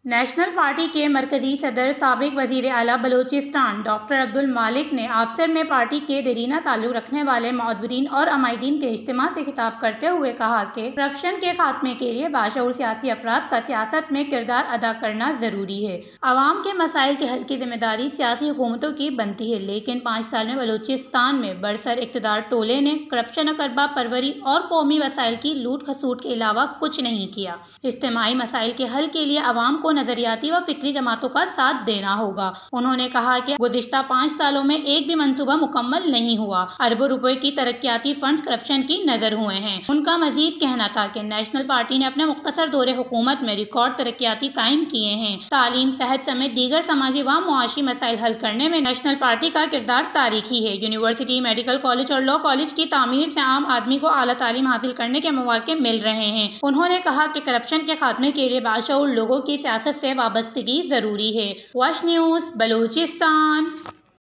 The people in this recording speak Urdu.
نیشنل پارٹی کے مرکزی صدر سابق وزیر اعلیٰ بلوچستان ڈاکٹر عبدالمالک نے آبسر میں پارٹی کے دیرینہ تعلق رکھنے والے معتبرین اور عمائدین کے اجتماع سے خطاب کرتے ہوئے کہا کہ کرپشن کے خاتمے کے لیے باشعور سیاسی افراد کا سیاست میں کردار ادا کرنا ضروری ہے۔ عوام کے مسائل کے حل کی ذمہ داری سیاسی حکومتوں کی بنتی ہے، لیکن 5 سال میں بلوچستان میں برسر اقتدار ٹولے نے کرپشن، اقربا پروری اور قومی وسائل کی لوٹ کھسوٹ کے علاوہ کچھ نہیں کیا۔ اجتماعی مسائل کے حل کے لیے عوام کو نظریاتی و فکری جماعتوں کا ساتھ دینا ہوگا۔ انہوں نے کہا کہ گزشتہ 5 سالوں میں ایک بھی منصوبہ مکمل نہیں ہوا۔ اربوں روپے کی ترقیاتی فنڈز کرپشن کی نذر ہوئے ہیں۔ ان کا مزید کہنا تھا کہ نیشنل پارٹی نے اپنے مختصر دور حکومت میں ریکارڈ ترقیاتی قائم کیے ہیں۔ تعلیم، صحت سمیت دیگر سماجی و معاشی مسائل حل کرنے میں نیشنل پارٹی کا کردار تاریخی ہے۔ یونیورسٹی، میڈیکل کالج اور لاء کالج کی تعمیر سے عام آدمی کو اعلیٰ تعلیم حاصل کرنے کے مواقع مل رہے ہیں۔ انہوں نے کہا کہ کرپشن کے خاتمے کے لیے باشعور لوگوں کی سیاست سے وابستگی ضروری ہے۔ Wash news, Balochistan.